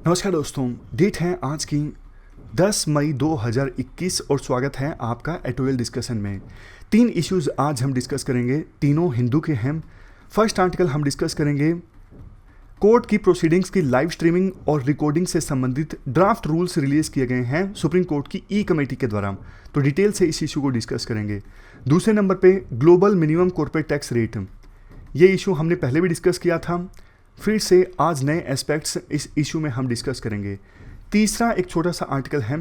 नमस्कार दोस्तों, डेट है आज की 10 मई 2021 और स्वागत है आपका एटोरियल डिस्कशन में। 3 इश्यूज आज हम डिस्कस करेंगे, तीनों हिंदू के हैं। फर्स्ट आर्टिकल हम डिस्कस करेंगे कोर्ट की प्रोसीडिंग्स की लाइव स्ट्रीमिंग और रिकॉर्डिंग से संबंधित ड्राफ्ट रूल्स रिलीज किए गए हैं सुप्रीम कोर्ट की ई कमेटी के द्वारा, तो डिटेल से इस इशू को डिस्कस करेंगे। दूसरे नंबर पे global minimum corporate tax rate, ये इशू हमने पहले भी डिस्कस किया था, फिर से आज नए एस्पेक्ट्स इस इशू में हम डिस्कस करेंगे। तीसरा एक छोटा सा आर्टिकल है,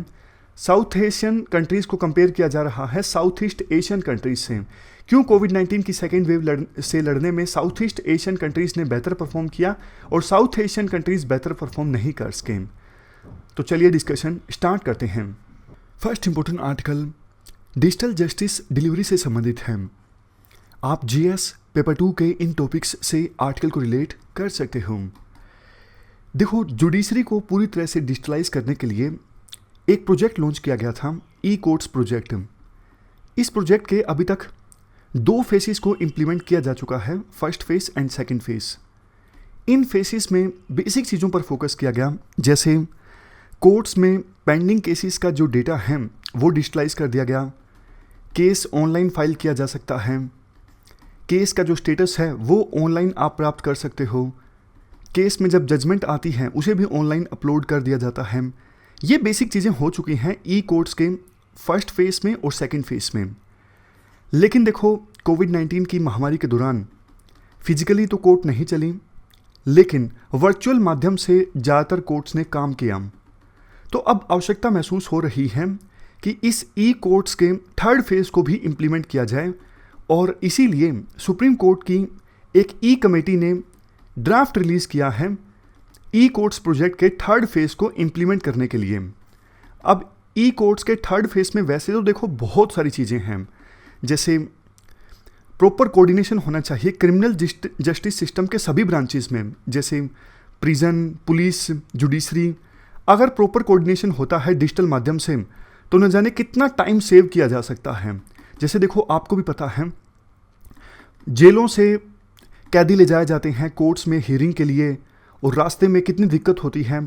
साउथ एशियन कंट्रीज़ को कंपेयर किया जा रहा है साउथ ईस्ट एशियन कंट्रीज से। क्यों कोविड-19 की सेकेंड वेव से लड़ने में साउथ ईस्ट एशियन कंट्रीज़ ने बेहतर परफॉर्म किया और साउथ एशियन कंट्रीज़ बेहतर परफॉर्म नहीं कर सके। तो चलिए डिस्कशन स्टार्ट करते हैं। First important article digital justice delivery से संबंधित है। आप जीएस पेपर 2 के इन टॉपिक्स से आर्टिकल को रिलेट कर सकते हो। देखो, जुडिशरी को पूरी तरह से डिजिटलाइज करने के लिए एक प्रोजेक्ट लॉन्च किया गया था, ई कोर्ट्स प्रोजेक्ट। इस प्रोजेक्ट के अभी तक 2 फेसेस को इम्प्लीमेंट किया जा चुका है, first face and second face. In faces में बेसिक चीज़ों पर फोकस किया गया, जैसे कोर्ट्स में पेंडिंग केसेस का जो डेटा है वो डिजिटलाइज कर दिया गया, केस ऑनलाइन फाइल किया जा सकता है, केस का जो स्टेटस है वो ऑनलाइन आप प्राप्त कर सकते हो, केस में जब जजमेंट आती है उसे भी ऑनलाइन अपलोड कर दिया जाता है। ये बेसिक चीज़ें हो चुकी हैं ई कोर्ट्स के फर्स्ट फेस में और सेकंड फेस में। लेकिन देखो, कोविड-19 की महामारी के दौरान फिजिकली तो कोर्ट नहीं चली, लेकिन वर्चुअल माध्यम से ज़्यादातर कोर्ट्स ने काम किया। तो अब आवश्यकता महसूस हो रही है कि इस ई कोर्ट्स के थर्ड फेज को भी इम्प्लीमेंट किया जाए, और इसीलिए सुप्रीम कोर्ट की एक ई कमेटी ने ड्राफ्ट रिलीज़ किया है ई कोर्ट्स प्रोजेक्ट के थर्ड फेज को इम्प्लीमेंट करने के लिए। अब ई कोर्ट्स के थर्ड फेज में वैसे तो देखो बहुत सारी चीज़ें हैं, जैसे प्रॉपर कोऑर्डिनेशन होना चाहिए क्रिमिनल जस्टिस सिस्टम के सभी ब्रांचेस में, जैसे प्रिजन, पुलिस, जुडिशरी। अगर प्रॉपर कोऑर्डिनेशन होता है डिजिटल माध्यम से तो न जाने कितना टाइम सेव किया जा सकता है। जैसे देखो, आपको भी पता है जेलों से कैदी ले जाए जाते हैं कोर्ट्स में हियरिंग के लिए, और रास्ते में कितनी दिक्कत होती है,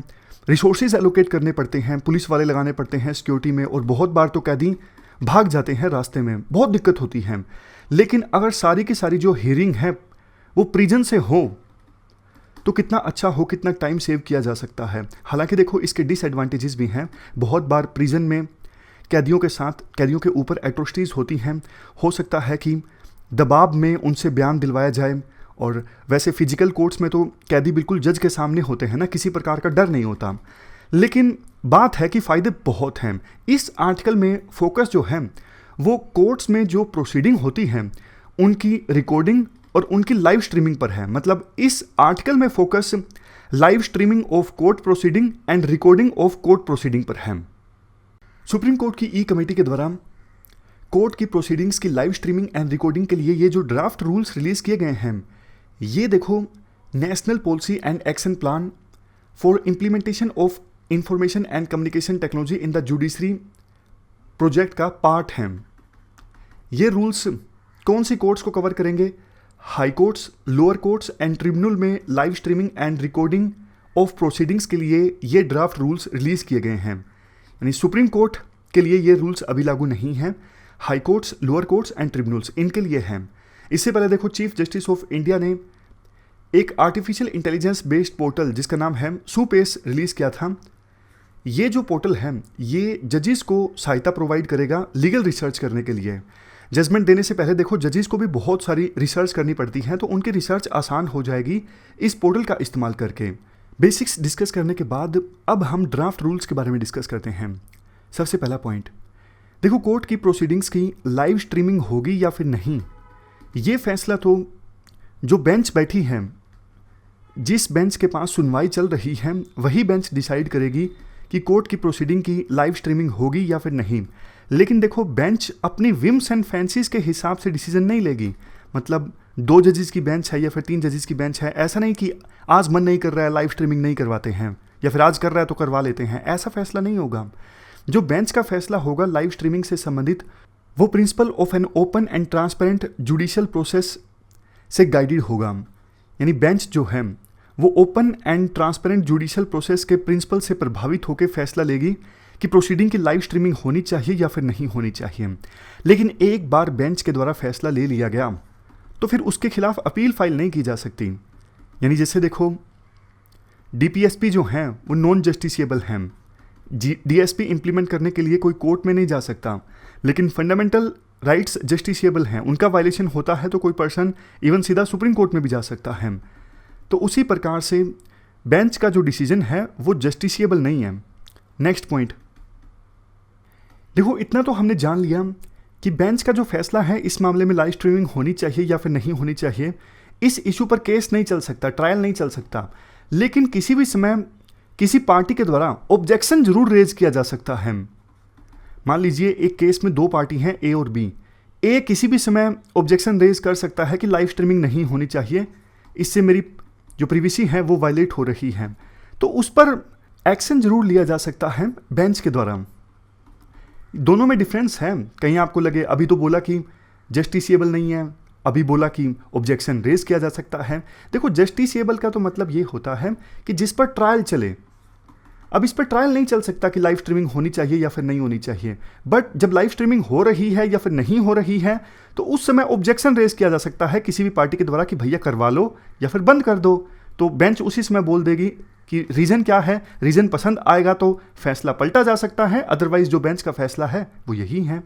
रिसोर्सेज एलोकेट करने पड़ते हैं, पुलिस वाले लगाने पड़ते हैं सिक्योरिटी में, और बहुत बार तो कैदी भाग जाते हैं रास्ते में, बहुत दिक्कत होती है। लेकिन अगर सारी की सारी जो हियरिंग है वो प्रिजन से हो तो कितना अच्छा हो, कितना टाइम सेव किया जा सकता है। हालांकि देखो, इसके डिसएडवांटेजेस भी हैं। बहुत बार प्रिजन में कैदियों के साथ कैदियों के ऊपर एट्रोसिटीज़ होती हैं, हो सकता है कि दबाव में उनसे बयान दिलवाया जाए। और वैसे फिजिकल कोर्ट्स में तो कैदी बिल्कुल जज के सामने होते हैं ना, किसी प्रकार का डर नहीं होता। लेकिन बात है कि फ़ायदे बहुत हैं। इस आर्टिकल में फोकस जो है वो कोर्ट्स में जो प्रोसीडिंग होती हैं उनकी रिकॉर्डिंग और उनकी लाइव स्ट्रीमिंग पर है। मतलब इस आर्टिकल में focus live streaming of court proceeding and recording of court proceeding पर है। सुप्रीम कोर्ट की ई कमेटी के द्वारा कोर्ट की प्रोसीडिंग्स की लाइव स्ट्रीमिंग एंड रिकॉर्डिंग के लिए ये जो ड्राफ्ट रूल्स रिलीज़ किए गए हैं, ये देखो national policy and action plan for implementation of information and communication technology in the judiciary project का पार्ट हैं। ये रूल्स कौन सी कोर्ट्स को कवर करेंगे? High courts, lower courts and tribunal में live streaming and recording of proceedings के लिए ये ड्राफ्ट रूल्स रिलीज़ किए गए हैं। यानी सुप्रीम कोर्ट के लिए ये रूल्स अभी लागू नहीं हैं, high courts, lower courts and tribunals इनके लिए हैं। इससे पहले देखो, चीफ जस्टिस ऑफ इंडिया ने एक आर्टिफिशियल इंटेलिजेंस बेस्ड पोर्टल जिसका नाम है सुपेस रिलीज़ किया था। ये जो पोर्टल है ये जजेस को सहायता प्रोवाइड करेगा लीगल रिसर्च करने के लिए। जजमेंट देने से पहले देखो, जजेस को भी बहुत सारी रिसर्च करनी पड़ती है, तो उनकी रिसर्च आसान हो जाएगी इस पोर्टल का इस्तेमाल करके। बेसिक्स डिस्कस करने के बाद अब हम ड्राफ्ट रूल्स के बारे में डिस्कस करते हैं। सबसे पहला पॉइंट देखो, कोर्ट की प्रोसीडिंग्स की लाइव स्ट्रीमिंग होगी या फिर नहीं, ये फैसला तो जो बेंच बैठी है, जिस बेंच के पास सुनवाई चल रही है, वही बेंच डिसाइड करेगी कि कोर्ट की प्रोसीडिंग की लाइव स्ट्रीमिंग होगी या फिर नहीं। लेकिन देखो, बेंच अपनी विम्स एंड फैंसीज के हिसाब से डिसीजन नहीं लेगी। मतलब 2 जजेस की बेंच है या फिर 3 जजेस की बेंच है, ऐसा नहीं कि आज मन नहीं कर रहा है लाइव स्ट्रीमिंग नहीं करवाते हैं, या फिर आज कर रहा है तो करवा लेते हैं, ऐसा फैसला नहीं होगा। जो बेंच का फैसला होगा लाइव स्ट्रीमिंग से संबंधित, वो principle of an open and transparent judicial process से गाइडेड होगा। यानी बेंच जो है वो open and transparent judicial process के प्रिंसिपल से प्रभावित होकर फैसला लेगी कि प्रोसीडिंग की लाइव स्ट्रीमिंग होनी चाहिए या फिर नहीं होनी चाहिए। लेकिन एक बार बेंच के द्वारा फैसला ले लिया गया तो फिर उसके खिलाफ अपील फाइल नहीं की जा सकती। यानी जैसे देखो, डीपीएसपी जो हैं वो नॉन जस्टिसिएबल हैं, डीएसपी इंप्लीमेंट करने के लिए कोई कोर्ट में नहीं जा सकता, लेकिन फंडामेंटल राइट्स जस्टिसिएबल हैं, उनका वायलेशन होता है तो कोई पर्सन इवन सीधा सुप्रीम कोर्ट में भी जा सकता है। तो उसी प्रकार से बेंच का जो डिसीजन है वो जस्टिसिएबल नहीं है। नेक्स्ट पॉइंट देखो, इतना तो हमने जान लिया कि बेंच का जो फैसला है इस मामले में लाइव स्ट्रीमिंग होनी चाहिए या फिर नहीं होनी चाहिए, इस इशू पर केस नहीं चल सकता, ट्रायल नहीं चल सकता। लेकिन किसी भी समय किसी पार्टी के द्वारा ऑब्जेक्शन जरूर रेज किया जा सकता है। मान लीजिए एक केस में दो पार्टी हैं, ए और बी। ए किसी भी समय ऑब्जेक्शन रेज कर सकता है कि लाइव स्ट्रीमिंग नहीं होनी चाहिए, इससे मेरी जो प्रिवेसी है वो वायलेट हो रही है, तो उस पर एक्शन जरूर लिया जा सकता है बेंच के द्वारा। दोनों में डिफरेंस है। कहीं आपको लगे अभी तो बोला कि जस्टिसिएबल नहीं है, अभी बोला कि ऑब्जेक्शन रेज किया जा सकता है। देखो, जस्टिसिएबल का तो मतलब ये होता है कि जिस पर ट्रायल चले। अब इस पर ट्रायल नहीं चल सकता कि लाइव स्ट्रीमिंग होनी चाहिए या फिर नहीं होनी चाहिए, बट जब लाइव स्ट्रीमिंग हो रही है या फिर नहीं हो रही है तो उस समय ऑब्जेक्शन रेज किया जा सकता है किसी भी पार्टी के द्वारा कि भैया करवा लो या फिर बंद कर दो। तो बेंच उसी समय बोल देगी कि रीज़न क्या है, रीज़न पसंद आएगा तो फैसला पलटा जा सकता है, अदरवाइज जो बेंच का फैसला है वो यही है।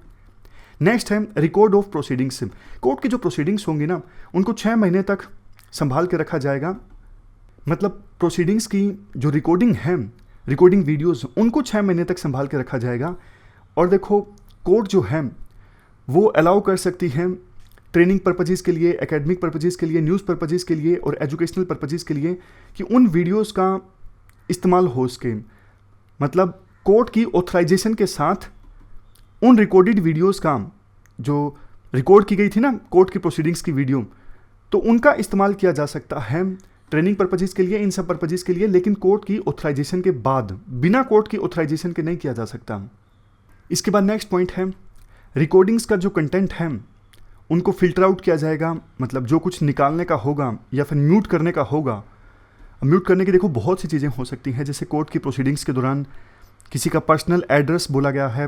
नेक्स्ट है रिकॉर्ड ऑफ प्रोसीडिंग्स। कोर्ट की जो प्रोसीडिंग्स होंगी ना, उनको 6 महीने तक संभाल के रखा जाएगा। मतलब प्रोसीडिंग्स की जो रिकॉर्डिंग है, रिकॉर्डिंग वीडियोस, उनको 6 महीने तक संभाल के रखा जाएगा। और देखो, कोर्ट जो है वो अलाउ कर सकती है ट्रेनिंग पर्पजेज़ के लिए, एकेडमिक पर्पजेज़ के लिए, न्यूज़ पर्पजेज़ के लिए और एजुकेशनल पर्पजेज़ के लिए कि उन वीडियोस का इस्तेमाल हो सके। मतलब कोर्ट की ऑथराइजेशन के साथ उन रिकॉर्डेड वीडियोस का, जो रिकॉर्ड की गई थी ना कोर्ट की प्रोसीडिंग्स की वीडियो, तो उनका इस्तेमाल किया जा सकता है ट्रेनिंग पर्पजेज़ के लिए, इन सब पर्पजेज़ के लिए, लेकिन कोर्ट की ऑथराइजेशन के बाद, बिना कोर्ट की ऑथराइजेशन के नहीं किया जा सकता। इसके बाद नेक्स्ट पॉइंट है रिकॉर्डिंग्स का जो कंटेंट है उनको फिल्टर आउट किया जाएगा। मतलब जो कुछ निकालने का होगा या फिर म्यूट करने का होगा। म्यूट करने की देखो बहुत सी चीज़ें हो सकती हैं, जैसे कोर्ट की प्रोसीडिंग्स के दौरान किसी का पर्सनल एड्रेस बोला गया है,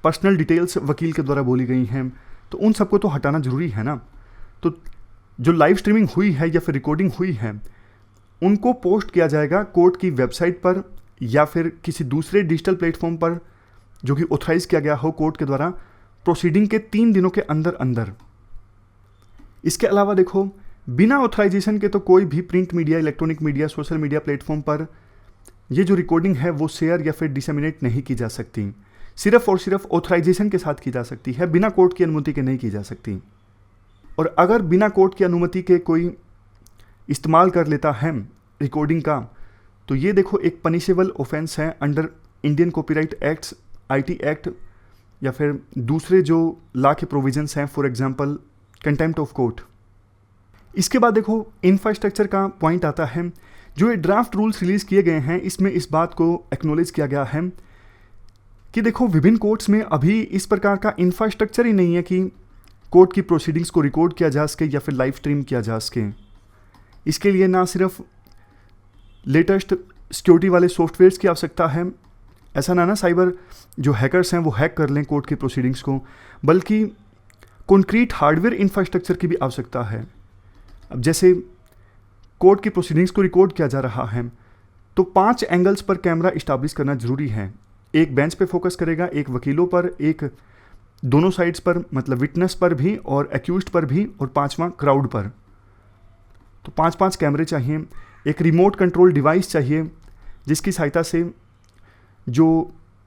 पर्सनल डिटेल्स वकील के द्वारा बोली गई हैं, तो उन सबको तो हटाना ज़रूरी है ना। तो जो लाइव स्ट्रीमिंग हुई है या फिर रिकॉर्डिंग हुई है उनको पोस्ट किया जाएगा कोर्ट की वेबसाइट पर या फिर किसी दूसरे डिजिटल प्लेटफॉर्म पर जो कि ऑथराइज़ किया गया हो कोर्ट के द्वारा, प्रोसीडिंग के 3 दिनों के अंदर अंदर। इसके अलावा देखो, बिना ऑथराइजेशन के तो कोई भी print media, electronic media, social media platform पर ये जो रिकॉर्डिंग है वो शेयर या फिर डिसेमिनेट नहीं की जा सकती। सिर्फ और सिर्फ ऑथराइजेशन के साथ की जा सकती है, बिना कोर्ट की अनुमति के नहीं की जा सकती। और अगर बिना कोर्ट की अनुमति के कोई इस्तेमाल कर लेता है रिकॉर्डिंग का, तो ये देखो एक पनिशेबल ऑफेंस है under Indian copyright acts, IT act या फिर दूसरे जो लॉ के प्रोविजंस हैं, for example contempt of court. इसके बाद देखो इंफ्रास्ट्रक्चर का पॉइंट आता है। जो ये ड्राफ्ट रूल्स रिलीज़ किए गए हैं इसमें इस बात को एक्नॉलेज किया गया है कि देखो विभिन्न कोर्ट्स में अभी इस प्रकार का इंफ्रास्ट्रक्चर ही नहीं है कि कोर्ट की प्रोसीडिंग्स को रिकॉर्ड किया जा सके या फिर लाइव स्ट्रीम किया जा सके। इसके लिए ना सिर्फ लेटेस्ट सिक्योरिटी वाले सॉफ्टवेयर्स की आवश्यकता है, ऐसा ना साइबर जो हैकर्स हैं वो हैक कर लें कोर्ट की प्रोसीडिंग्स को, बल्कि कॉन्क्रीट हार्डवेयर इंफ्रास्ट्रक्चर की भी आवश्यकता है। अब जैसे कोर्ट की प्रोसीडिंग्स को रिकॉर्ड किया जा रहा है तो 5 एंगल्स पर कैमरा इस्टेब्लिश करना जरूरी है। एक बेंच पे फोकस करेगा, एक वकीलों पर, एक दोनों साइड्स पर मतलब विटनेस पर भी और एक्यूज्ड पर भी, और 5वां क्राउड पर। तो 5-5 कैमरे चाहिए। एक रिमोट कंट्रोल डिवाइस चाहिए जिसकी सहायता से जो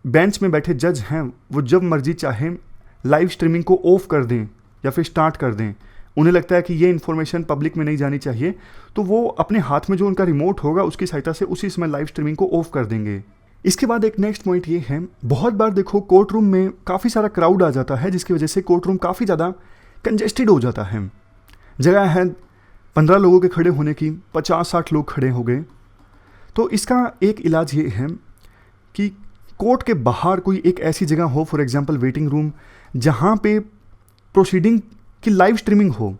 बेंच में बैठे जज हैं वो जब मर्जी चाहें लाइव स्ट्रीमिंग को ऑफ कर दें या फिर स्टार्ट कर दें। उन्हें लगता है कि ये इन्फॉर्मेशन पब्लिक में नहीं जानी चाहिए तो वो अपने हाथ में जो उनका रिमोट होगा उसकी सहायता से उसी समय लाइव स्ट्रीमिंग को ऑफ कर देंगे। इसके बाद एक नेक्स्ट पॉइंट ये है, बहुत बार देखो कोर्ट रूम में काफ़ी सारा क्राउड आ जाता है जिसकी वजह से कोर्ट रूम काफ़ी ज़्यादा कंजेस्टेड हो जाता है। जगह है 15 लोगों के खड़े होने की, 50-60 लोग खड़े हो गए। तो इसका एक इलाज ये है कि कोर्ट के बाहर कोई एक ऐसी जगह हो, फॉर एग्जांपल वेटिंग रूम, जहाँ पे प्रोसीडिंग की लाइव स्ट्रीमिंग हो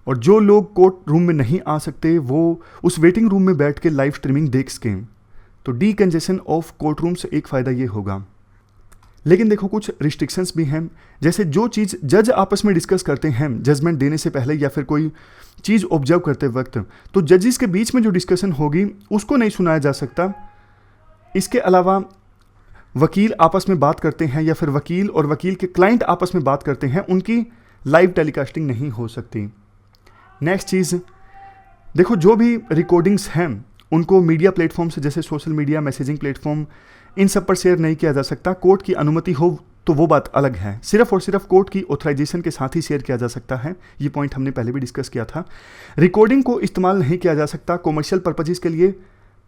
और जो लोग कोर्ट रूम में नहीं आ सकते वो उस वेटिंग रूम में बैठ के लाइव स्ट्रीमिंग देख सकें। तो डीकंजेशन ऑफ कोर्ट रूम से एक फ़ायदा ये होगा। लेकिन देखो कुछ रिस्ट्रिक्शंस भी हैं, जैसे जो चीज़ जज आपस में डिस्कस करते हैं जजमेंट देने से पहले या फिर कोई चीज़ ऑब्जर्व करते वक्त, तो जजेस के बीच में जो डिस्कशन होगी उसको नहीं सुनाया जा सकता। इसके अलावा वकील आपस में बात करते हैं या फिर वकील और वकील के क्लाइंट आपस में बात करते हैं, उनकी लाइव टेलीकास्टिंग नहीं हो सकती। नेक्स्ट चीज़ देखो, जो भी रिकॉर्डिंग्स हैं उनको मीडिया प्लेटफॉर्म से जैसे सोशल मीडिया, मैसेजिंग प्लेटफॉर्म, इन सब पर शेयर नहीं किया जा सकता। कोर्ट की अनुमति हो तो वो बात अलग है, सिर्फ और सिर्फ कोर्ट की ऑथराइजेशन के साथ ही शेयर किया जा सकता है। ये पॉइंट हमने पहले भी डिस्कस किया था। रिकॉर्डिंग को इस्तेमाल नहीं किया जा सकता कॉमर्शियल पर्पजेज़ के लिए,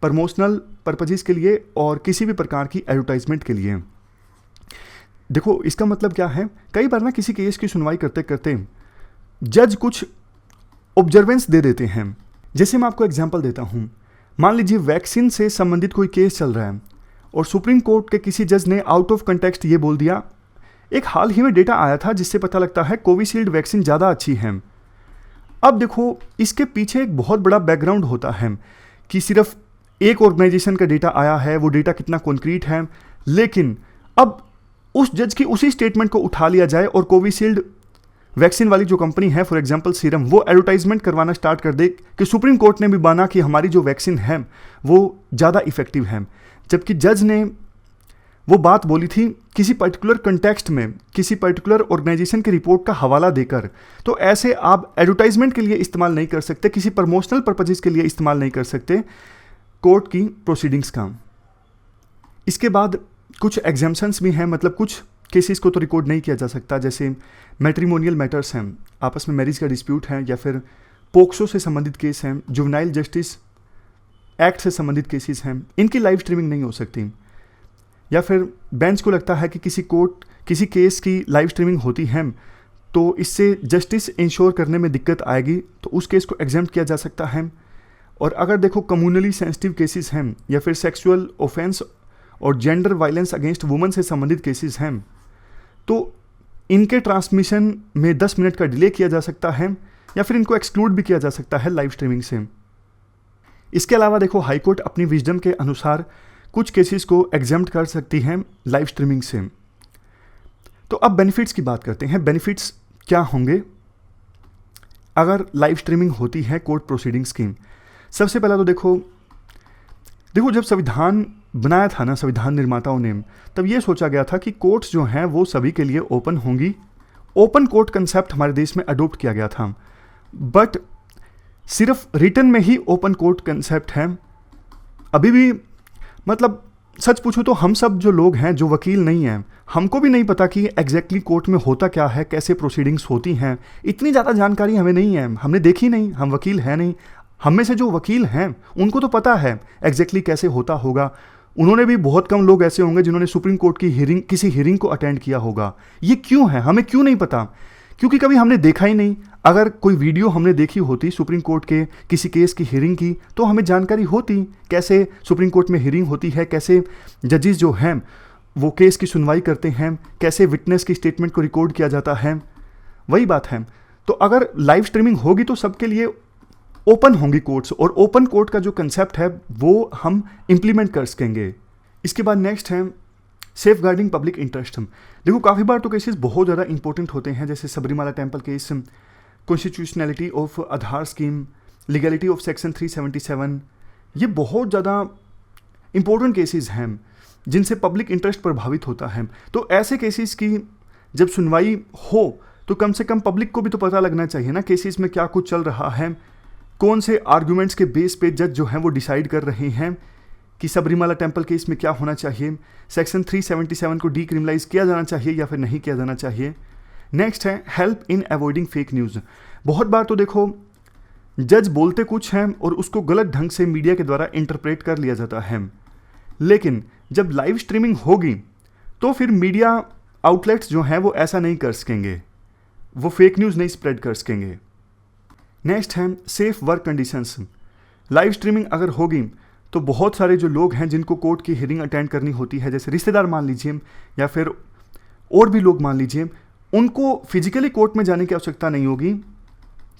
प्रमोशनल पर्पजेज़ के लिए और किसी भी प्रकार की एडवर्टाइजमेंट के लिए। देखो इसका मतलब क्या है, कई बार ना किसी केस की सुनवाई करते करते जज कुछ ऑब्जर्वेंस दे देते हैं। जैसे मैं आपको एग्जांपल देता हूँ, मान लीजिए वैक्सीन से संबंधित कोई केस चल रहा है और सुप्रीम कोर्ट के किसी जज ने आउट ऑफ कंटेक्स्ट ये बोल दिया, एक हाल ही में डेटा आया था जिससे पता लगता है कोविशील्ड वैक्सीन ज़्यादा अच्छी है। अब देखो इसके पीछे एक बहुत बड़ा बैकग्राउंड होता है कि सिर्फ एक ऑर्गेनाइजेशन का डेटा आया है, वो डेटा कितना कॉन्क्रीट है, लेकिन अब उस जज की उसी स्टेटमेंट को उठा लिया जाए और कोविशील्ड वैक्सीन वाली जो कंपनी है फॉर एग्जांपल सीरम, वो एडवर्टाइजमेंट करवाना स्टार्ट कर दे कि सुप्रीम कोर्ट ने भी माना कि हमारी जो वैक्सीन है वो ज़्यादा इफेक्टिव है, जबकि जज ने वो बात बोली थी किसी पर्टिकुलर कंटेक्स्ट में, किसी पर्टिकुलर ऑर्गेनाइजेशन की रिपोर्ट का हवाला देकर। तो ऐसे आप एडवर्टाइजमेंट के लिए इस्तेमाल नहीं कर सकते, किसी प्रमोशनल पर्पजेज़ के लिए इस्तेमाल नहीं कर सकते कोर्ट की प्रोसीडिंग्स का। इसके बाद कुछ एग्जाम्पशंस भी हैं, मतलब कुछ केसेस को तो रिकॉर्ड नहीं किया जा सकता, जैसे मैट्रिमोनियल मैटर्स हैं, आपस में मैरिज का डिस्प्यूट है, या फिर पोक्सो से संबंधित केस हैं, जुवेनाइल जस्टिस एक्ट से संबंधित केसेस हैं, इनकी लाइव स्ट्रीमिंग नहीं हो सकती। या फिर बेंच को लगता है कि किसी केस की लाइव स्ट्रीमिंग होती है तो इससे जस्टिस इंश्योर करने में दिक्कत आएगी, तो उस केस को एग्जाम्प्ट किया जा सकता है। और अगर देखो कम्युनली सेंसिटिव केसेस हैं या फिर सेक्सुअल ऑफेंस और जेंडर वायलेंस अगेंस्ट वुमेन से संबंधित केसेस हैं, तो इनके ट्रांसमिशन में 10 मिनट का डिले किया जा सकता है या फिर इनको एक्सक्लूड भी किया जा सकता है लाइव स्ट्रीमिंग से। इसके अलावा देखो हाईकोर्ट अपनी विजडम के अनुसार कुछ केसेस को एग्जेम्प्ट कर सकती हैं लाइव स्ट्रीमिंग से। तो अब बेनिफिट्स की बात करते हैं। बेनिफिट्स क्या होंगे अगर लाइव स्ट्रीमिंग होती है कोर्ट प्रोसीडिंग्स की? सबसे पहला तो देखो जब संविधान बनाया था ना संविधान निर्माताओं ने, तब ये सोचा गया था कि कोर्ट्स जो हैं वो सभी के लिए ओपन होंगी। ओपन कोर्ट कंसेप्ट हमारे देश में अडॉप्ट किया गया था, बट सिर्फ रिटन में ही ओपन कोर्ट कंसेप्ट है अभी भी। मतलब सच पूछो तो हम सब जो लोग हैं जो वकील नहीं हैं, हमको भी नहीं पता कि एग्जैक्टली कोर्ट में होता क्या है, कैसे प्रोसीडिंग्स होती हैं। इतनी ज़्यादा जानकारी हमें नहीं है, हमने देखी नहीं, हम वकील हैं नहीं। हम में से जो वकील हैं उनको तो पता है एग्जैक्टली कैसे होता होगा। उन्होंने भी, बहुत कम लोग ऐसे होंगे जिन्होंने सुप्रीम कोर्ट की किसी हियरिंग को अटेंड किया होगा। ये क्यों है, हमें क्यों नहीं पता? क्योंकि कभी हमने देखा ही नहीं। अगर कोई वीडियो हमने देखी होती सुप्रीम कोर्ट के किसी केस की हियरिंग की, तो हमें जानकारी होती कैसे सुप्रीम कोर्ट में हियरिंग होती है, कैसे जजेस जो हैं वो केस की सुनवाई करते हैं, कैसे विटनेस की स्टेटमेंट को रिकॉर्ड किया जाता है। वही बात है। तो अगर लाइव स्ट्रीमिंग होगी तो सबके लिए ओपन होंगी कोर्ट्स, और ओपन कोर्ट का जो कंसेप्ट है वो हम इम्प्लीमेंट कर सकेंगे। इसके बाद नेक्स्ट है सेफ गार्डिंग पब्लिक इंटरेस्ट। देखो काफ़ी बार तो केसेस बहुत ज़्यादा इंपॉर्टेंट होते हैं, जैसे Sabarimala temple case, constitutionality of Aadhaar scheme, legality of section 377। ये बहुत ज़्यादा इंपॉर्टेंट केसेस हैं जिनसे पब्लिक इंटरेस्ट प्रभावित होता है। तो ऐसे केसेस की जब सुनवाई हो तो कम से कम पब्लिक को भी तो पता लगना चाहिए ना केसेस में क्या कुछ चल रहा है, कौन से आर्गूमेंट्स के बेस पे जज जो हैं वो डिसाइड कर रहे हैं कि सबरीमाला टेम्पल केस में क्या होना चाहिए, सेक्शन 377 को डीक्रिमिनलाइज किया जाना चाहिए या फिर नहीं किया जाना चाहिए। नेक्स्ट है help in avoiding fake news. बहुत बार तो देखो जज बोलते कुछ हैं और उसको गलत ढंग से मीडिया के द्वारा इंटरप्रेट कर लिया जाता है, लेकिन जब लाइव स्ट्रीमिंग होगी तो फिर मीडिया आउटलेट्स जो हैं वो ऐसा नहीं कर सकेंगे, वो फेक न्यूज़ नहीं स्प्रेड कर सकेंगे। नेक्स्ट है safe work conditions. Live streaming अगर होगी तो बहुत सारे जो लोग हैं जिनको कोर्ट की हियरिंग अटेंड करनी होती है, जैसे रिश्तेदार मान लीजिए या फिर और भी लोग मान लीजिए, उनको फिजिकली कोर्ट में जाने की आवश्यकता नहीं होगी।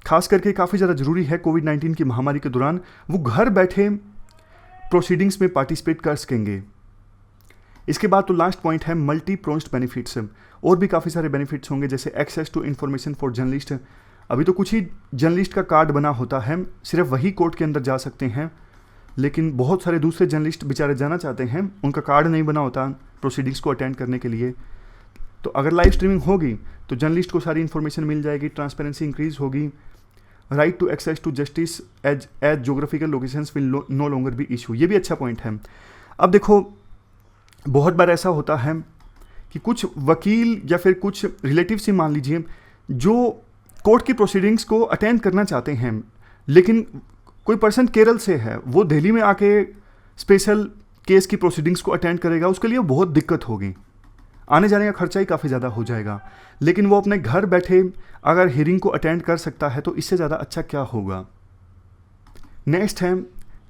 खास करके काफ़ी ज़्यादा ज़रूरी है कोविड-19 की महामारी के दौरान वो घर बैठे प्रोसीडिंग्स में पार्टिसिपेट कर सकेंगे। इसके बाद तो लास्ट पॉइंट है मल्टी प्रोन्स्ड बेनिफिट्स। और भी काफ़ी सारे बेनिफिट्स होंगे, जैसे access to information for journalist. अभी तो कुछ ही जर्नलिस्ट का कार्ड बना होता है, सिर्फ वही कोर्ट के अंदर जा सकते हैं, लेकिन बहुत सारे दूसरे जर्नलिस्ट बेचारे जाना चाहते हैं, उनका कार्ड नहीं बना होता प्रोसीडिंग्स को अटेंड करने के लिए। तो अगर लाइव स्ट्रीमिंग होगी तो जर्नलिस्ट को सारी इन्फॉर्मेशन मिल जाएगी, ट्रांसपेरेंसी इंक्रीज होगी, right to access to justice as geographical locations will no longer be issue. ये भी अच्छा पॉइंट है। अब देखो, बहुत बार ऐसा होता है कि कुछ वकील या फिर कुछ रिलेटिव से मान लीजिए जो कोर्ट की प्रोसीडिंग्स को अटेंड करना चाहते हैं, लेकिन कोई पर्सन केरल से है, वो दिल्ली में आके स्पेशल केस की प्रोसीडिंग्स को अटेंड करेगा, उसके लिए बहुत दिक्कत होगी, आने जाने का खर्चा ही काफ़ी ज़्यादा हो जाएगा। लेकिन वो अपने घर बैठे अगर हियरिंग को अटेंड कर सकता है तो इससे ज़्यादा अच्छा क्या होगा। नेक्स्ट है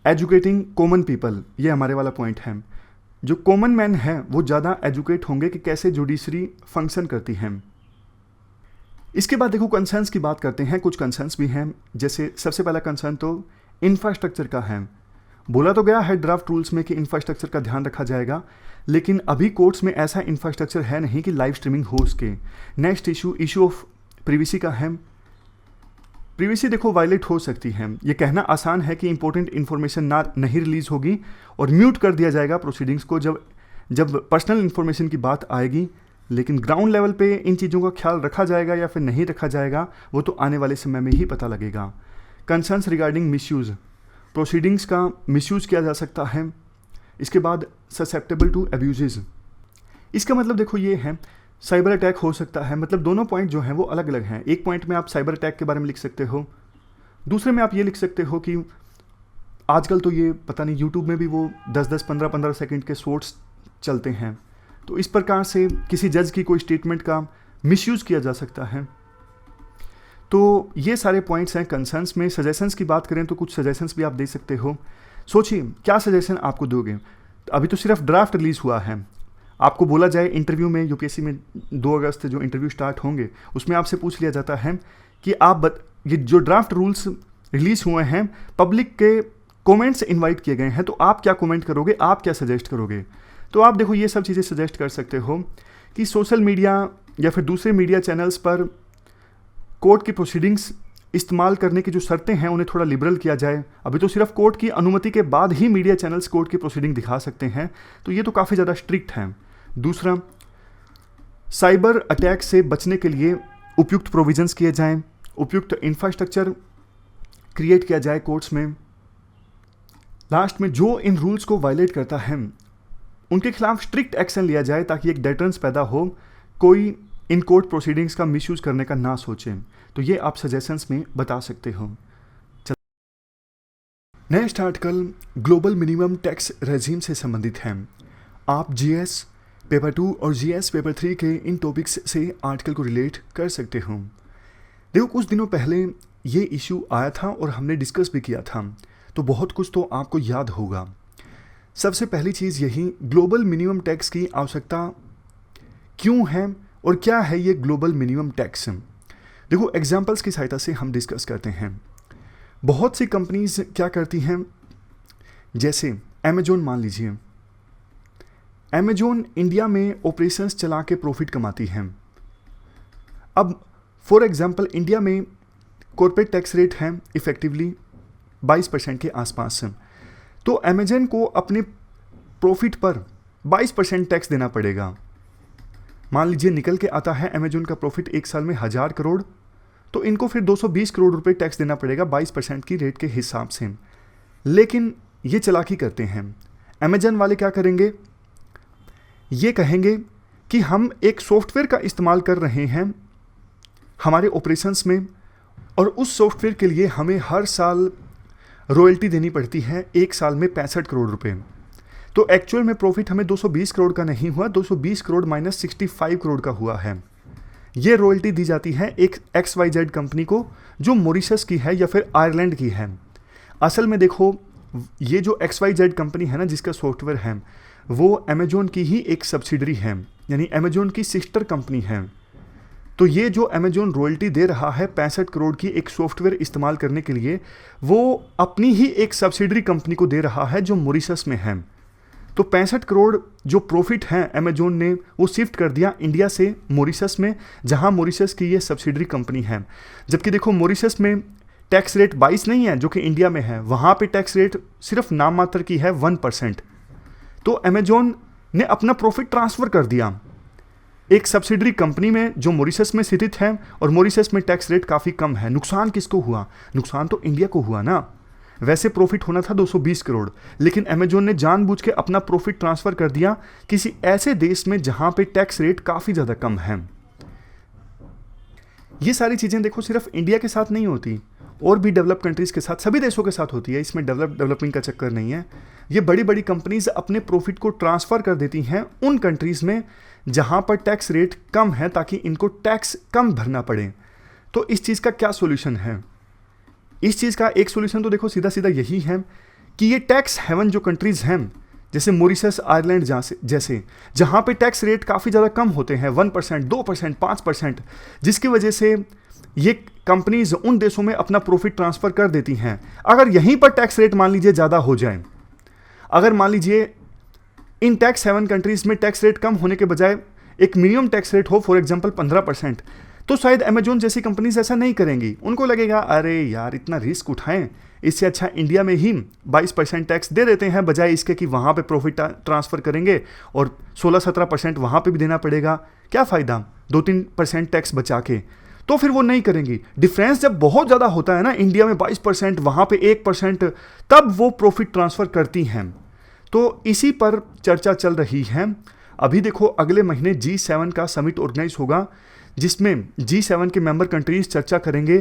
एजुकेटिंग कॉमन पीपल। ये हमारे वाला पॉइंट है। जो कॉमन मैन है वो ज़्यादा एजुकेट होंगे कि कैसे जुडिशरी फंक्शन करती है। इसके बाद देखो कंसर्न्स की बात करते हैं। कुछ कंसर्न्स भी हैं, जैसे सबसे पहला कंसर्न तो इंफ्रास्ट्रक्चर का है। बोला तो गया है ड्राफ्ट रूल्स में कि इंफ्रास्ट्रक्चर का ध्यान रखा जाएगा, लेकिन अभी कोर्ट्स में ऐसा इंफ्रास्ट्रक्चर है नहीं कि लाइव स्ट्रीमिंग हो सके। नेक्स्ट इशू ऑफ प्रिवेसी का है। प्रिवेसी देखो वायलेट हो सकती है। ये कहना आसान है कि इंपॉर्टेंट इन्फॉर्मेशन नहीं रिलीज होगी और म्यूट कर दिया जाएगा प्रोसीडिंग्स को जब पर्सनल इन्फॉर्मेशन की बात आएगी, लेकिन ग्राउंड लेवल पे इन चीज़ों का ख्याल रखा जाएगा या फिर नहीं रखा जाएगा वो तो आने वाले समय में ही पता लगेगा। कंसर्न्स रिगार्डिंग मिसयूज़, प्रोसीडिंग्स का मिसयूज़ किया जा सकता है। इसके बाद ससेप्टेबल टू अब्यूजेज। इसका मतलब देखो ये है साइबर अटैक हो सकता है। मतलब दोनों पॉइंट जो हैं वो अलग अलग हैं। एक पॉइंट में आप साइबर अटैक के बारे में लिख सकते हो, दूसरे में आप ये लिख सकते हो कि आजकल तो ये पता नहीं यूट्यूब में भी वो 10-10, 15-15 सेकंड के शॉर्ट्स चलते हैं, तो इस प्रकार से किसी जज की कोई स्टेटमेंट का मिसयूज़ किया जा सकता है। तो ये सारे पॉइंट्स हैं कंसर्न्स में। सजेशंस की बात करें तो कुछ सजेशंस भी आप दे सकते हो। सोचिए क्या सजेशन आपको दोगे। अभी तो सिर्फ ड्राफ्ट रिलीज़ हुआ है। आपको बोला जाए इंटरव्यू में, यूपीएससी में 2 अगस्त से जो इंटरव्यू स्टार्ट होंगे उसमें आपसे पूछ लिया जाता है कि ये जो ड्राफ्ट रूल्स रिलीज़ हुए हैं, पब्लिक के कमेंट्स इनवाइट किए गए हैं, तो आप क्या कमेंट करोगे, आप क्या सजेस्ट करोगे। तो आप देखो ये सब चीज़ें सजेस्ट कर सकते हो कि सोशल मीडिया या फिर दूसरे मीडिया चैनल्स पर कोर्ट की प्रोसीडिंग्स इस्तेमाल करने की जो शर्तें हैं उन्हें थोड़ा लिबरल किया जाए। अभी तो सिर्फ कोर्ट की अनुमति के बाद ही मीडिया चैनल्स कोर्ट की प्रोसीडिंग दिखा सकते हैं, तो ये तो काफ़ी ज़्यादा स्ट्रिक्ट है। दूसरा, साइबर अटैक से बचने के लिए उपयुक्त प्रोविजंस किए जाएं, उपयुक्त इंफ्रास्ट्रक्चर क्रिएट किया जाए कोर्ट्स में। लास्ट में जो इन रूल्स को वायलेट करता है उनके खिलाफ स्ट्रिक्ट एक्शन लिया जाए ताकि एक डेटरेंस पैदा हो, कोई इन कोर्ट प्रोसीडिंग्स का मिसयूज करने का ना सोचे। तो ये आप सजेशंस में बता सकते हो। Next article global minimum tax regime से संबंधित है। आप जीएस पेपर 2 और जीएस पेपर 3 के इन टॉपिक्स से आर्टिकल को रिलेट कर सकते हो। देखो कुछ दिनों पहले ये इशू आया था और हमने डिस्कस भी किया था, तो बहुत कुछ तो आपको याद होगा। सबसे पहली चीज़ यही, ग्लोबल मिनिमम टैक्स की आवश्यकता क्यों है और क्या है ये ग्लोबल मिनिमम टैक्स। देखो एग्जांपल्स की सहायता से हम डिस्कस करते हैं। बहुत सी कंपनीज क्या करती हैं, जैसे अमेजोन मान लीजिए। अमेजोन इंडिया में ऑपरेशंस चला के प्रॉफिट कमाती हैं। अब फॉर एग्जांपल इंडिया में कॉर्पोरेट टैक्स रेट है इफ़ेक्टिवली 22% के आसपास। तो अमेजन को अपने प्रॉफिट पर 22% टैक्स देना पड़ेगा। मान लीजिए निकल के आता है अमेजन का प्रॉफिट एक साल में 1000 करोड़, तो इनको फिर 220 करोड़ रुपए टैक्स देना पड़ेगा 22% की रेट के हिसाब से। लेकिन ये चालाकी करते हैं। अमेजन वाले क्या करेंगे, ये कहेंगे कि हम एक सॉफ्टवेयर का इस्तेमाल कर रहे हैं हमारे ऑपरेशंस में, और उस सॉफ्टवेयर के लिए हमें हर साल रॉयल्टी देनी पड़ती है, एक साल में 65 करोड़ रुपए। तो एक्चुअल में प्रॉफिट हमें 220 करोड़ का नहीं हुआ, 220 करोड़ माइनस 65 करोड़ का हुआ है। ये रॉयल्टी दी जाती है एक XYZ कंपनी को जो मॉरिशस की है या फिर आयरलैंड की है। असल में देखो ये जो XYZ कंपनी है ना, जिसका सॉफ्टवेयर है, वो अमेजोन की ही एक सब्सिडरी है, यानी अमेजोन की सिस्टर कंपनी है। तो ये जो अमेजोन रॉयल्टी दे रहा है 65 करोड़ की एक सॉफ्टवेयर इस्तेमाल करने के लिए, वो अपनी ही एक सब्सिडरी कंपनी को दे रहा है जो मॉरिशस में है। तो 65 करोड़ जो प्रॉफिट है अमेजोन ने वो शिफ्ट कर दिया इंडिया से मॉरिशस में, जहां मॉरिशस की ये सब्सिडरी कंपनी है। जबकि देखो मॉरिशस में टैक्स रेट 22 नहीं है जो कि इंडिया में है, वहां पे टैक्स रेट सिर्फ नाम मात्र की है 1%। तो अमेजोन ने अपना प्रॉफिट ट्रांसफर कर दिया एक सब्सिडरी कंपनी में जो मॉरिशस में स्थित है, और मॉरिशस में टैक्स रेट काफ़ी कम है। नुकसान किसको हुआ? नुकसान तो इंडिया को हुआ ना। वैसे प्रॉफिट होना था 220 करोड़, लेकिन अमेजोन ने जानबूझ के अपना प्रॉफिट ट्रांसफर कर दिया किसी ऐसे देश में जहां पे टैक्स रेट काफ़ी ज़्यादा कम है। ये सारी चीज़ें देखो सिर्फ इंडिया के साथ नहीं होती, और भी डेवलप कंट्रीज़ के साथ, सभी देशों के साथ होती है। इसमें डेवलपिंग का चक्कर नहीं है। ये बड़ी बड़ी कंपनीज अपने प्रॉफिट को ट्रांसफ़र कर देती हैं उन कंट्रीज़ में जहां पर टैक्स रेट कम है, ताकि इनको टैक्स कम भरना पड़े। तो इस चीज़ का क्या सोल्यूशन है? इस चीज़ का एक सोल्यूशन तो देखो सीधा सीधा यही है कि ये टैक्स हेवन जो कंट्रीज़ हैं, जैसे मॉरिशस, आयरलैंड जैसे, जहाँ पे टैक्स रेट काफ़ी ज़्यादा कम होते हैं, 1%, 2%, 5%, जिसकी वजह से ये कंपनीज उन देशों में अपना प्रॉफिट ट्रांसफ़र कर देती हैं। अगर यहीं पर टैक्स रेट मान लीजिए ज़्यादा हो जाए, अगर मान लीजिए इन टैक्स हेवन कंट्रीज़ में टैक्स रेट कम होने के बजाय एक मिनिमम टैक्स रेट हो, फॉर एग्जांपल 15%, तो शायद अमेजोन जैसी कंपनीज ऐसा नहीं करेंगी। उनको लगेगा अरे यार इतना रिस्क उठाएं, इससे अच्छा इंडिया में ही 22% टैक्स दे देते हैं, बजाय इसके कि वहाँ पे प्रॉफिट ट्रांसफ़र करेंगे और 16-17% वहाँ पे भी देना पड़ेगा। क्या फ़ायदा 2-3% टैक्स बचा के? तो फिर वो नहीं करेंगी। डिफरेंस जब बहुत ज़्यादा होता है ना, इंडिया में 22%, वहाँ पे 1%, तब वो प्रॉफिट ट्रांसफ़र करती हैं। तो इसी पर चर्चा चल रही है। अभी देखो अगले महीने G7 का समिट ऑर्गेनाइज होगा, जिसमें G7 के मेंबर कंट्रीज चर्चा करेंगे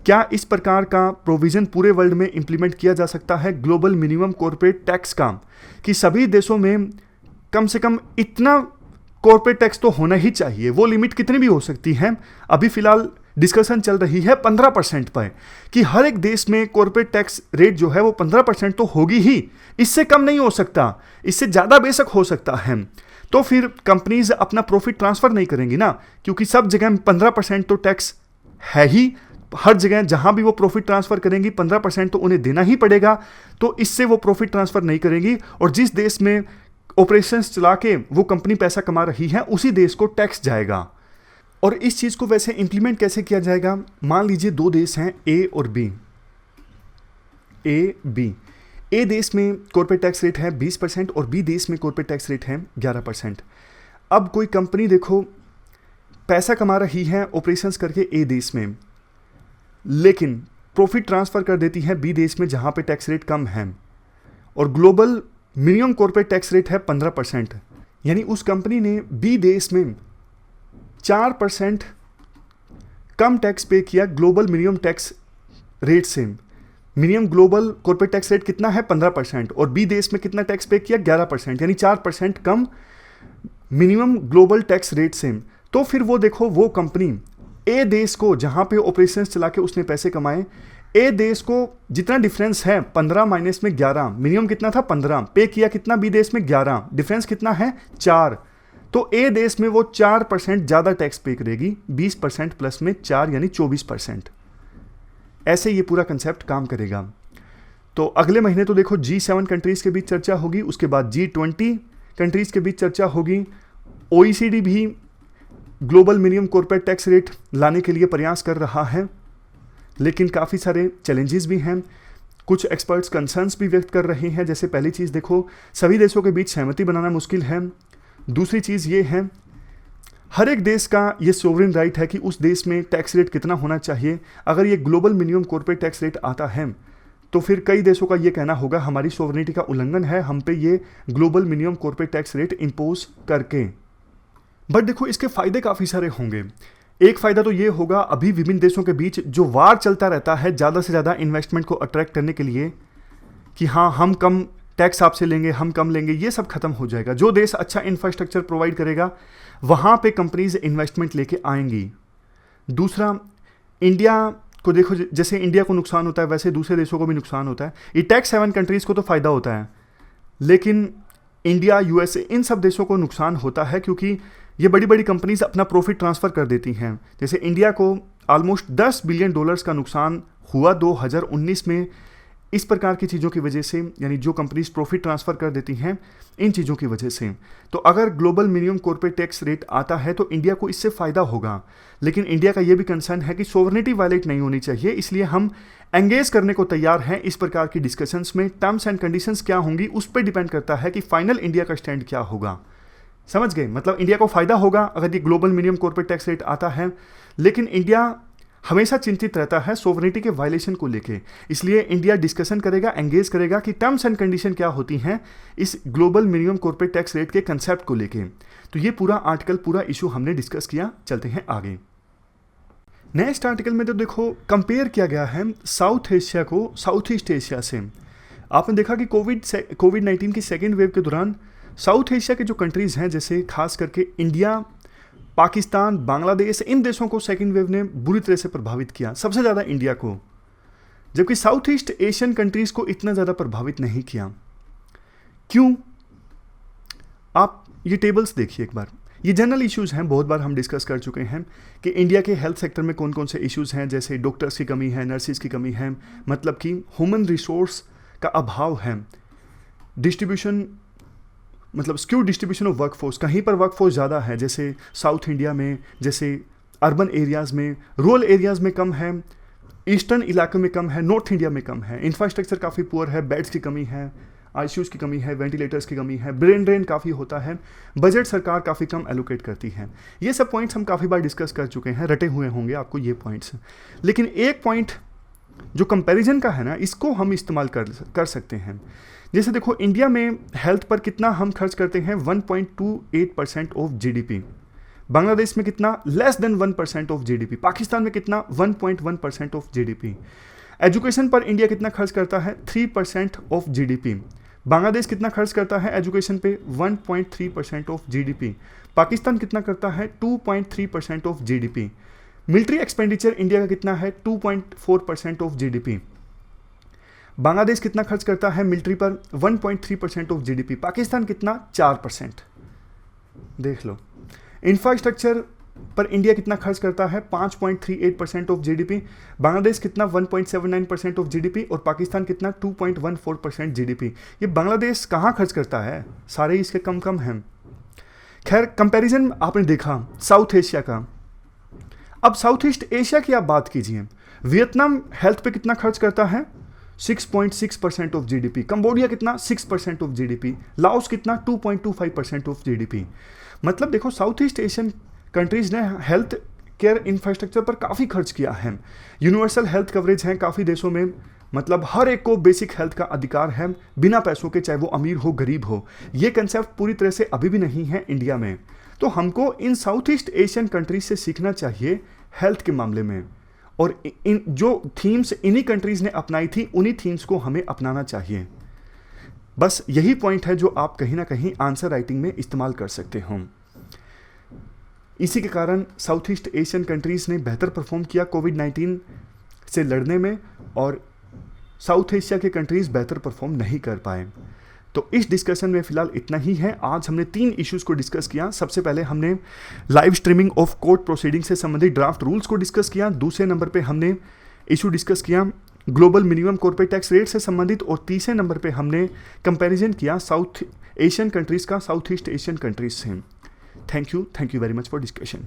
क्या इस प्रकार का प्रोविज़न पूरे वर्ल्ड में इंप्लीमेंट किया जा सकता है ग्लोबल मिनिमम कॉर्पोरेट टैक्स का, कि सभी देशों में कम से कम इतना कॉर्पोरेट टैक्स तो होना ही चाहिए। वो लिमिट कितनी भी हो सकती है। अभी फिलहाल डिस्कशन चल रही है 15% पर, कि हर एक देश में कॉर्पोरेट टैक्स रेट जो है वो 15% तो होगी ही, इससे कम नहीं हो सकता, इससे ज़्यादा बेशक हो सकता है। तो फिर कंपनीज अपना प्रॉफिट ट्रांसफ़र नहीं करेंगी ना, क्योंकि सब जगह 15% तो टैक्स है ही, हर जगह जहां भी वो प्रॉफिट ट्रांसफ़र करेंगी 15% तो उन्हें देना ही पड़ेगा। तो इससे वो प्रॉफिट ट्रांसफ़र नहीं करेंगी, और जिस देश में ऑपरेशंस चला के वो कंपनी पैसा कमा रही है उसी देश को टैक्स जाएगा। और इस चीज़ को वैसे इंप्लीमेंट कैसे किया जाएगा? मान लीजिए दो देश हैं ए और बी, ए देश में कॉर्पोरेट टैक्स रेट है 20% और बी देश में कॉर्पोरेट टैक्स रेट है 11%। अब कोई कंपनी देखो पैसा कमा रही है ऑपरेशंस करके ए देश में, लेकिन प्रॉफिट ट्रांसफ़र कर देती है बी देश में जहाँ पे टैक्स रेट कम है, और global minimum corporate tax rate है 15%। यानी उस कंपनी ने बी देश में 4% कम टैक्स पे किया ग्लोबल मिनिमम टैक्स रेट से। Minimum global corporate tax rate कितना है? 15%, और बी देश में कितना टैक्स पे किया? 11%, यानी 4% कम मिनिमम ग्लोबल टैक्स रेट से। तो फिर वो देखो वो कंपनी ए देश को जहाँ पे ऑपरेशंस चला के उसने पैसे कमाए, ए देश को जितना डिफरेंस है 15 माइनस में 11, मिनिमम कितना था 15, पे किया कितना बी देश में 11, डिफरेंस कितना है 4। तो ए देश में वो 4% ज़्यादा टैक्स पे करेगी, 20% प्लस में 4 यानी 24%। ऐसे ये पूरा कंसेप्ट काम करेगा। तो अगले महीने तो देखो G7 कंट्रीज़ के बीच चर्चा होगी, उसके बाद G20 कंट्रीज़ के बीच चर्चा होगी। OECD भी global minimum corporate tax rate लाने के लिए प्रयास कर रहा है, लेकिन काफ़ी सारे चैलेंजेस भी हैं। कुछ एक्सपर्ट्स कंसर्न्स भी व्यक्त कर रहे हैं। जैसे पहली चीज़ देखो, सभी देशों के बीच सहमति बनाना मुश्किल है। दूसरी चीज़ ये है, हर एक देश का ये सोवरेन राइट है कि उस देश में टैक्स रेट कितना होना चाहिए। अगर ये global minimum corporate tax rate आता है तो फिर कई देशों का ये कहना होगा हमारी सोवरेनिटी का उल्लंघन है हम पे ये global minimum corporate tax rate impose करके। बट देखो इसके फ़ायदे काफ़ी सारे होंगे। एक फ़ायदा तो ये होगा, अभी विभिन्न देशों के बीच जो वार चलता रहता है ज़्यादा से ज़्यादा इन्वेस्टमेंट को अट्रैक्ट करने के लिए, कि हाँ हम कम टैक्स आपसे लेंगे, हम कम लेंगे, ये सब खत्म हो जाएगा। जो देश अच्छा इंफ्रास्ट्रक्चर प्रोवाइड करेगा वहाँ पे कंपनीज इन्वेस्टमेंट लेके आएंगी। दूसरा, इंडिया को देखो, जैसे इंडिया को नुकसान होता है वैसे दूसरे देशों को भी नुकसान होता है। ये टैक्स हेवन कंट्रीज़ को तो फ़ायदा होता है, लेकिन इंडिया, USA इन सब देशों को नुकसान होता है, क्योंकि ये बड़ी बड़ी कंपनीज अपना प्रॉफिट ट्रांसफ़र कर देती हैं। जैसे इंडिया को ऑलमोस्ट $10 बिलियन का नुकसान हुआ 2019 में इस प्रकार की चीज़ों की वजह से, यानी जो कंपनीज प्रॉफिट ट्रांसफ़र कर देती हैं इन चीज़ों की वजह से। तो अगर global minimum corporate tax rate आता है तो इंडिया को इससे फ़ायदा होगा, लेकिन इंडिया का ये भी कंसर्न है कि सोवरेनिटी वायलेट नहीं होनी चाहिए, इसलिए हम एंगेज करने को तैयार हैं इस प्रकार की डिस्कशंस में। टर्म्स एंड कंडीशंस क्या होंगी उस पर डिपेंड करता है कि फाइनल इंडिया का स्टैंड क्या होगा। समझ गए? मतलब इंडिया को फ़ायदा होगा अगर ये global minimum corporate tax rate आता है, लेकिन इंडिया हमेशा चिंतित रहता है सोवरेनिटी के वायलेशन को लेके, इसलिए इंडिया डिस्कशन करेगा, एंगेज करेगा कि टर्म्स एंड कंडीशन क्या होती हैं इस global minimum corporate tax rate के कंसेप्ट को लेके। तो ये पूरा आर्टिकल, पूरा इशू हमने डिस्कस किया। चलते हैं आगे। नेक्स्ट आर्टिकल में तो देखो कंपेयर किया गया है साउथ एशिया को साउथ ईस्ट एशिया से। आपने देखा कि कोविड-19 की सेकेंड वेव के दौरान साउथ एशिया के जो कंट्रीज़ हैं, जैसे खास करके इंडिया, पाकिस्तान, बांग्लादेश, इन देशों को सेकेंड वेव ने बुरी तरह से प्रभावित किया, सबसे ज़्यादा इंडिया को, जबकि साउथ ईस्ट एशियन कंट्रीज़ को इतना ज़्यादा प्रभावित नहीं किया। क्यों? आप ये टेबल्स देखिए एक बार। ये जनरल इश्यूज़ हैं, बहुत बार हम डिस्कस कर चुके हैं कि इंडिया के हेल्थ सेक्टर में कौन कौन से इश्यूज़ हैं, जैसे डॉक्टर्स की कमी है, नर्सिस की कमी है, मतलब कि ह्यूमन रिसोर्स का अभाव है, डिस्ट्रीब्यूशन, मतलब स्क्यू डिस्ट्रीब्यूशन ऑफ वर्कफोर्स, कहीं पर वर्कफोर्स ज़्यादा है जैसे साउथ इंडिया में, जैसे अर्बन एरियाज़ में, रूरल एरियाज़ में कम है, ईस्टर्न इलाके में कम है, नॉर्थ इंडिया में कम है, इंफ्रास्ट्रक्चर काफ़ी पुअर है, बेड्स की कमी है, आईसीयूज़ की कमी है, वेंटिलेटर्स की कमी है, ब्रेन ड्रेन काफ़ी होता है, बजट सरकार काफ़ी कम एलोकेट करती है। ये सब पॉइंट्स हम काफ़ी बार डिस्कस कर चुके हैं, रटे हुए होंगे आपको ये पॉइंट्स। लेकिन एक पॉइंट जो कंपैरिजन का है ना, इसको हम इस्तेमाल कर सकते हैं। जैसे देखो इंडिया में हेल्थ पर कितना हम खर्च करते हैं, 1.28% ऑफ जीडीपी। बांग्लादेश में कितना, less than 1% of GDP. Pakistan में कितना, 1.1% ऑफ जीडीपी। एजुकेशन पर इंडिया कितना खर्च करता है, 3% ऑफ जीडीपी। बांग्लादेश कितना खर्च करता है एजुकेशन पे, 1.3% ऑफ जीडीपी। पाकिस्तान कितना करता है, 2.3% of GDP. Military expenditure India का कितना है, 2.4% ऑफ जीडीपी। बांग्लादेश कितना खर्च करता है मिलिट्री पर, 1.3% ऑफ जीडीपी। पाकिस्तान कितना, 4%। देख लो। इंफ्रास्ट्रक्चर पर इंडिया कितना खर्च करता है, 5.38% ऑफ जीडीपी। बांग्लादेश कितना, 1.79% ऑफ जीडीपी। और पाकिस्तान कितना, 2.14% जीडीपी। ये बांग्लादेश कहाँ खर्च करता है, सारे इसके कम कम हैं। खैर, कंपैरिजन आपने देखा साउथ एशिया का। अब साउथ ईस्ट एशिया की आप बात कीजिए। वियतनाम हेल्थ पे कितना खर्च करता है, 6.6% ऑफ जीडीपी। कंबोडिया कितना, 6% ऑफ जीडीपी। लाओस कितना, 2.25% ऑफ जीडीपी। मतलब देखो साउथ ईस्ट एशियन कंट्रीज ने हेल्थ केयर इंफ्रास्ट्रक्चर पर काफ़ी खर्च किया है। यूनिवर्सल हेल्थ कवरेज है काफ़ी देशों में, मतलब हर एक को बेसिक हेल्थ का अधिकार है बिना पैसों के, चाहे वो अमीर हो गरीब हो। ये कंसेप्ट पूरी तरह से अभी भी नहीं है इंडिया में। तो हमको इन साउथ ईस्ट एशियन कंट्रीज से सीखना चाहिए हेल्थ के मामले में, और इन जो थीम्स इन्हीं कंट्रीज ने अपनाई थी उन्हीं थीम्स को हमें अपनाना चाहिए। बस यही पॉइंट है जो आप कहीं ना कहीं आंसर राइटिंग में इस्तेमाल कर सकते हो। इसी के कारण साउथ ईस्ट एशियन कंट्रीज़ ने बेहतर परफॉर्म किया कोविड-19 से लड़ने में, और साउथ एशिया के कंट्रीज़ बेहतर परफॉर्म नहीं कर पाए। तो इस डिस्कशन में फ़िलहाल इतना ही है। आज हमने 3 इश्यूज़ को डिस्कस किया। सबसे पहले हमने live streaming of court proceeding से संबंधित ड्राफ्ट रूल्स को डिस्कस किया। दूसरे नंबर पे हमने इशू डिस्कस किया global minimum corporate tax rate से संबंधित, और तीसरे नंबर पे हमने कंपैरिजन किया साउथ एशियन कंट्रीज़ का साउथ ईस्ट एशियन कंट्रीज से। Thank you very much for discussion.